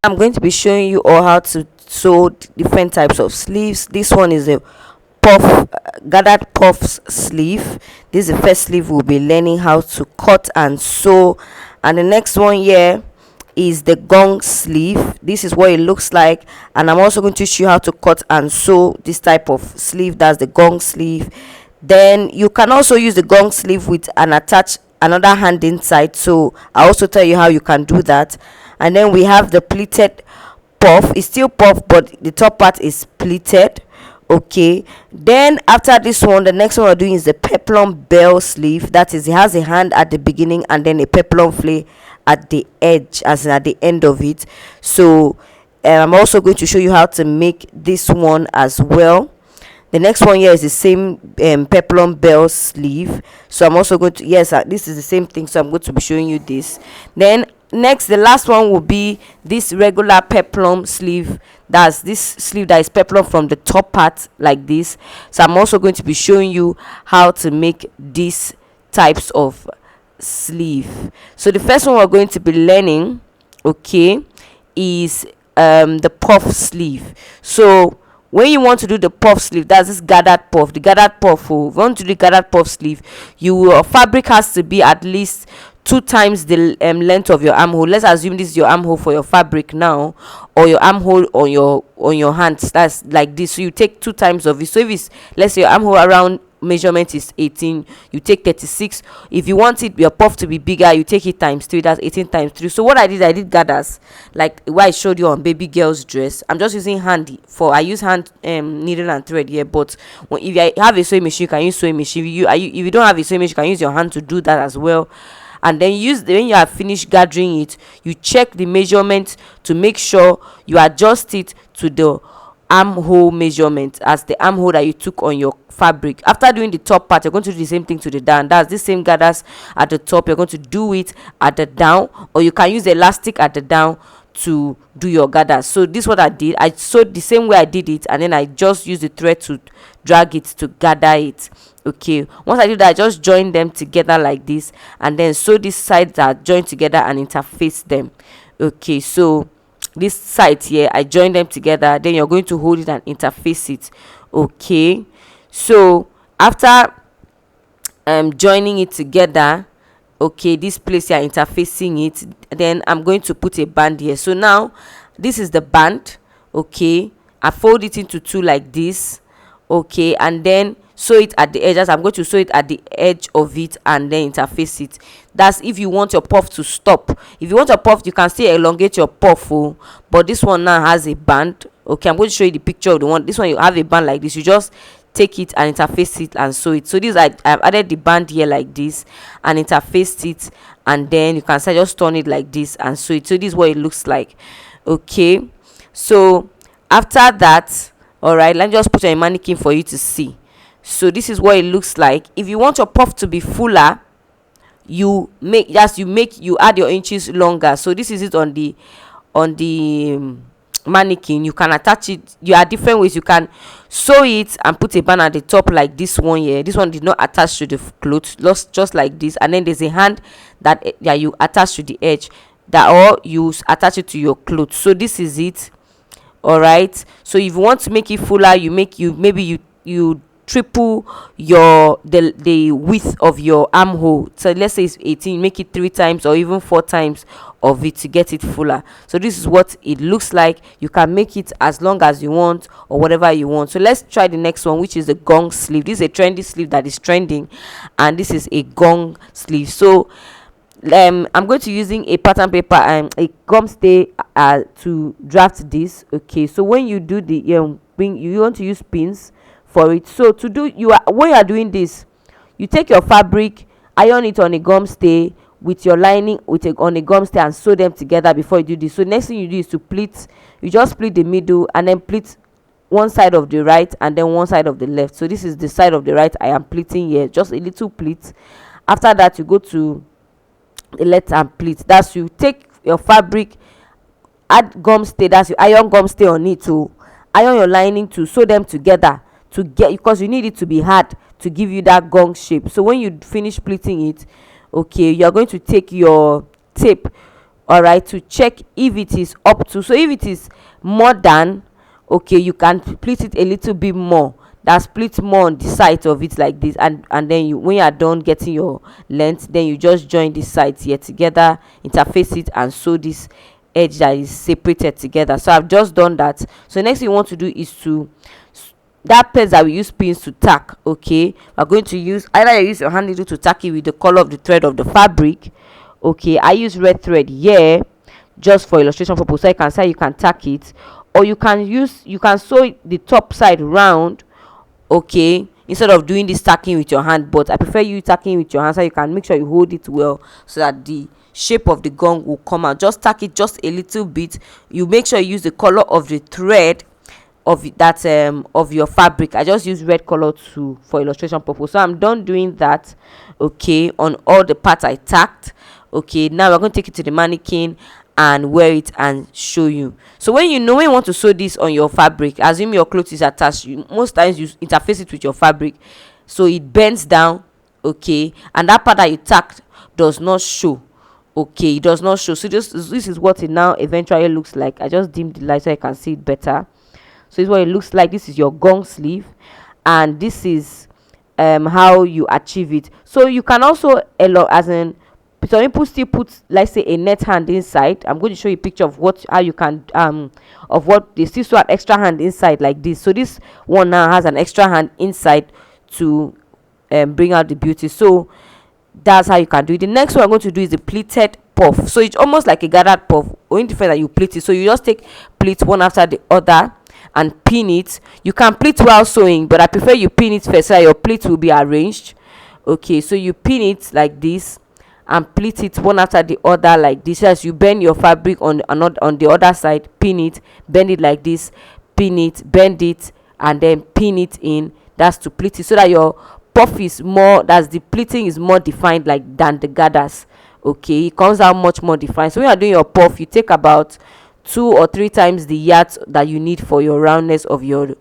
I'm going to be showing you all how to sew different types of sleeves. This one is a gathered puffs sleeve. This is the first sleeve we'll be learning how to cut and sew, and the next one here is the gong sleeve. This is what it looks like, and I'm also going to teach you how to cut and sew this type of sleeve. That's the gong sleeve. Then you can also use the gong sleeve with an attach another hand inside, so I also tell you how you can do that. And then we have the pleated puff. It's still puff, but the top part is pleated. Okay, then after this one, the next one we're doing is the peplum bell sleeve. That is, it has a hand at the beginning and then a peplum flay at the edge, as in at the end of it. So I'm also going to show you how to make this one as well. The next one here is the same peplum bell sleeve, so I'm also going to, yes, this is the same thing, so I'm going to be showing you this. Then next, the last one will be this regular peplum sleeve. That's this sleeve that is peplum from the top part like this. So I'm also going to be showing you how to make these types of sleeve. So the first one we're going to be learning, okay, is the puff sleeve. So when you want to do the puff sleeve, that's this gathered puff, the gathered puff. If you want to do the gathered puff sleeve, your fabric has to be at least 2 times the length of your armhole. Let's assume this is your armhole for your fabric now, or your armhole on your hands. That's like this. So you take 2 times of it. So if it's, let's say your armhole around measurement is 18, you take 36. If you want it your puff to be bigger, you take it times 3. That's 18 times 3. So what I did gathers like what I showed you on baby girl's dress. I'm just using hand I use hand needle and thread here, but if you have a sewing machine, you can use sewing machine. If you don't have a sewing machine, you can use your hand to do that as well. And then when you have finished gathering it, you check the measurement to make sure you adjust it to the armhole measurement, as the armhole that you took on your fabric. After doing the top part, you're going to do the same thing to the down. That's the same gathers at the top, you're going to do it at the down, or you can use the elastic at the down to do your gathers. So this is what I did. I sewed the same way I did it, and then I just used the thread to drag it to gather it. Okay, once I do that, I just join them together like this, and then sew these sides that join together and interface them. Okay, so this side here, I join them together, then you're going to hold it and interface it. Okay, so after joining it together, okay, this place here interfacing it, then I'm going to put a band here. So now this is the band. Okay, I fold it into 2 like this. Okay, and then sew it at the edges. I'm going to sew it at the edge of it and then interface it. That's if you want your puff to stop. If you want your puff, you can still elongate your puff, but this one now has a band. Okay, I'm going to show you the picture of the one. This one, you have a band like this. You just take it and interface it and sew it. So this, I've added the band here like this and interfaced it, and then you can just turn it like this and sew it. So this is what it looks like. Okay, so after that, all right, let me just put on a mannequin for you to see. So this is what it looks like. If you want your puff to be fuller, you add your inches longer. So this is it on the mannequin. You can attach it. You are different ways. You can sew it and put a band at the top like this one here. This one did not attach to the cloth, just like this, and then there's a hand that you attach to the edge, that or you attach it to your cloth. So this is it. All right, so if you want to make it fuller, you triple the width of your armhole. So let's say it's 18, make it 3 times or even 4 times of it to get it fuller. So this is what it looks like. You can make it as long as you want or whatever you want. So let's try the next one, which is the gong sleeve. This is a trendy sleeve that is trending, and this is a gong sleeve. So I'm going to using a pattern paper and a gum stay to draft this. Okay, so when you do the you want to use pins for it. So when you are doing this, you take your fabric, iron it on a gum stay with your lining on a gum stay, and sew them together before you do this. So next thing you do is to pleat. You just split the middle and then pleat one side of the right and then one side of the left. So this is the side of the right I am pleating here, just a little pleat. After that, you go to the left and pleat. That's, you take your fabric, add gum stay, that's you iron gum stay on it to iron your lining to sew them together to get, because you need it to be hard to give you that gong shape. So when you finish pleating it, okay, you're going to take your tape all right, to check if it is up to. So if it is more than, okay, you can split it a little bit more, that split more on the side of it like this, and then you, when you are done getting your length, then you just join these sides here together, interface it, and sew this edge that is separated together. So I've just done that. So next thing you want to do is to, that place that we use pins to tack, okay, we're going to use, either you use your hand needle to tack it with the color of the thread of the fabric. Okay, I use red thread here just for illustration purpose, so you can say you can tack it, or you can use, you can sew the top side round, okay, instead of doing this tacking with your hand. But I prefer you tacking with your hand, so you can make sure you hold it well so that the shape of the gun will come out. Just tack it just a little bit. You make sure you use the color of the thread of that of your fabric. I just use red color to, for illustration purpose. So I'm done doing that, okay, on all the parts I tacked. Okay, now we're going to take it to the mannequin and wear it and show you. So when you know, when you want to sew this on your fabric, assume your clothes is attached, you most times you interface it with your fabric, so it bends down, okay, and that part that you tacked does not show, okay, it does not show. So this is what it now eventually looks like. I just dimmed the light so I can see it better. So this is what it looks like. This is your gong sleeve, and this is how you achieve it. So you can also, as in, some people still put, let's say, a net hand inside. I'm going to show you a picture of what, how you can of what they still have extra hand inside like this. So this one now has an extra hand inside to bring out the beauty. So that's how you can do it. The next one I'm going to do is the pleated puff. So it's almost like a gathered puff, only different that you pleat it. So you just take pleats one after the other and pin it. You can pleat while sewing, but I prefer you pin it first so your pleats will be arranged. Okay, so you pin it like this and pleat it one after the other like this. As you bend your fabric on the other side, pin it, bend it like this, pin it, bend it, and then pin it in. That's to pleat it, so that your puff is more, that's the pleating is more defined like than the gathers. Okay, it comes out much more defined. So when you're doing your puff, you take about 2 or 3 times the yards that you need for your roundness of your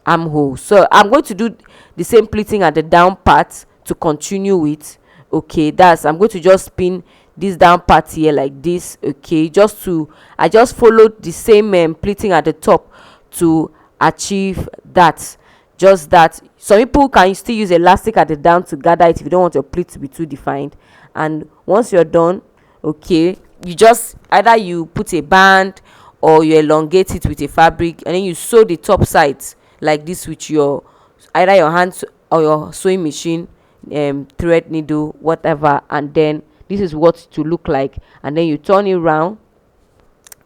armhole. So I'm going to do the same pleating at the down part to continue with. Okay, that's, I'm going to just pin this down part here like this. Okay, just to, I just followed the same pleating at the top to achieve that. Just that. Some people can still use elastic at the down to gather it if you don't want your pleat to be too defined. And once you're done, okay, you just, either you put a band or you elongate it with a fabric, and then you sew the top sides like this with your, either your hands or your sewing machine, thread, needle, whatever, and then this is what to look like, and then you turn it around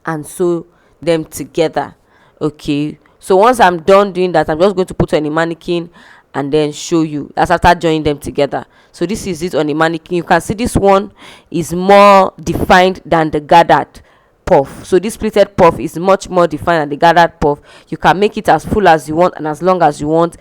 and sew them together. Okay, so once I'm done doing that, I'm just going to put on a mannequin and then show you. That's after joining them together. So this is it on the mannequin. You can see this one is more defined than the gathered puff. So this pleated puff is much more defined than the gathered puff. You can make it as full as you want and as long as you want.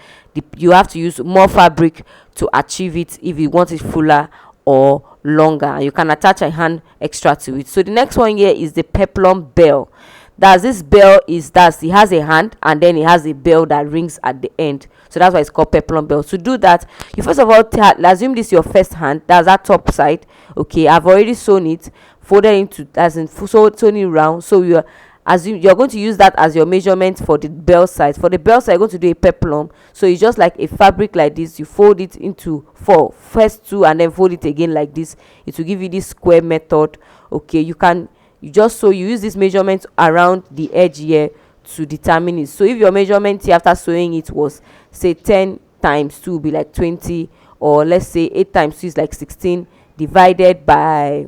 You have to use more fabric to achieve it if you want it fuller or longer. You can attach a hand extra to it. So the next one here is the peplum bell. That's, this bell is, that's, it has a hand and then it has a bell that rings at the end. So that's why it's called peplum bell. To do that, you first of all assume this is your first hand, that's that top side. Okay, I've already sewn it, folded into, as in sewn it round. So you assume you're going to use that as your measurement for the bell size. For the bell size, you're going to do a peplum. So it's just like a fabric like this. You fold it into 4, first 2, and then fold it again like this. It will give you this square method. Okay, you can, you just, so you use this measurement around the edge here to determine it. So if your measurement here after sewing it was, say, 10 times 2 will be like 20, or let's say 8 times 2 is like 16, divided by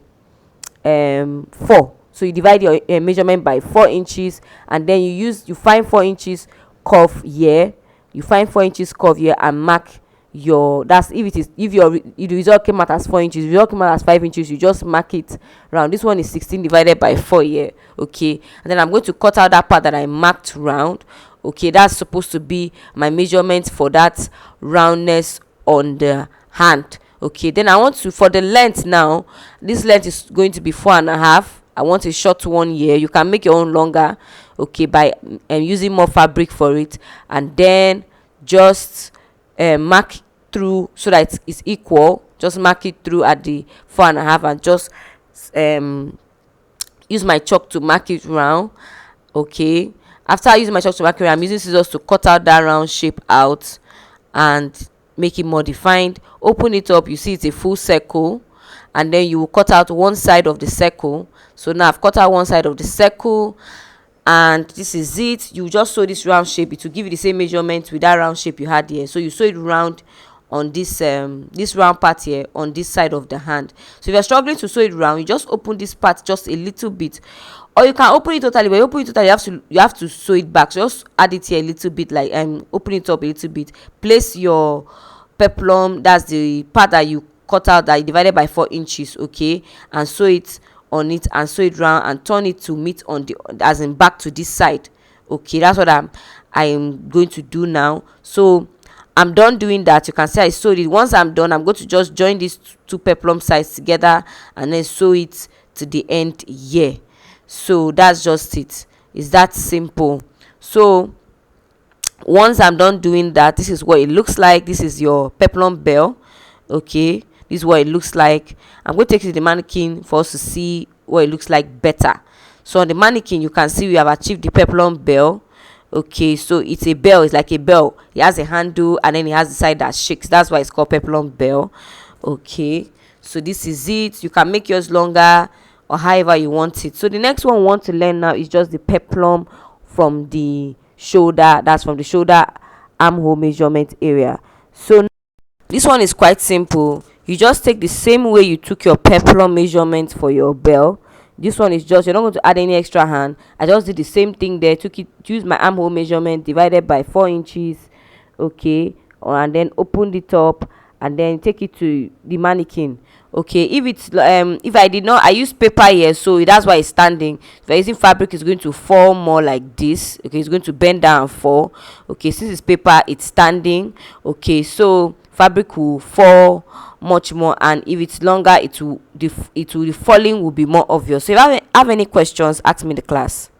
4. So you divide your measurement by 4 inches, and then you find 4 inches curve here. You find 4 inches curve here and mark your, that's if your result came out as 4 inches. If your result came out as 5 inches, you just mark it round. This one is 16 divided by 4 here. Okay, and then I'm going to cut out that part that I marked round. Okay, that's supposed to be my measurement for that roundness on the hand. Okay, then I want to, for the length now, this length is going to be 4.5. I want a short one here. You can make your own longer, okay, by using more fabric for it, and then just mark through so that it's equal. Just mark it through at the 4.5 and just um use my chalk to mark it round. Okay, after I use my chalk to mark it round, I'm using scissors to cut out that round shape out and make it more defined. Open it up, you see it's a full circle, and then you will cut out one side of the circle. So now I've cut out one side of the circle, and this is it. You just sew this round shape. It will give you the same measurement with that round shape you had here. So you sew it round on this round part here on this side of the hand. So if you're struggling to sew it round, you just open this part just a little bit, or you can open it totally. But you open it totally, you have to sew it back. So just add it here a little bit, like open it up a little bit. Place your peplum, that's the part that you cut out, that you divided by 4 inches, okay, and sew it on it, and sew it round and turn it to meet on the, as in back to this side. Okay, that's what I'm going to do now. So I'm done doing that. You can see I sewed it. Once I'm done, I'm going to just join these two peplum sides together and then sew it to the end here. So that's just it. It's that simple. So once I'm done doing that, this is what it looks like. This is your peplum bell. Okay, this is what it looks like. I'm going to take it to the mannequin for us to see what it looks like better. So on the mannequin, you can see we have achieved the peplum bell. Okay, so it's a bell. It's like a bell. It has a handle, and then it has the side that shakes. That's why it's called peplum bell. Okay, so this is it. You can make yours longer or however you want it. So the next one we want to learn now is just the peplum from the shoulder. That's from the shoulder armhole measurement area. So this one is quite simple. You just take the same way you took your peplum measurement for your bell. This one is just, you're not going to add any extra hand. I just did the same thing there. Took it, use my armhole measurement, divided by 4 inches. Okay, and then opened it up and then take it to the mannequin. Okay, if it's if I did not, I use paper here, so that's why it's standing. If I'm using fabric, it's going to fall more like this. Okay, it's going to bend down and fall. Okay, since it's paper, it's standing. Okay, so fabric will fall much more, and if it's longer, the falling will be more obvious. So if I have any questions, ask me in the class.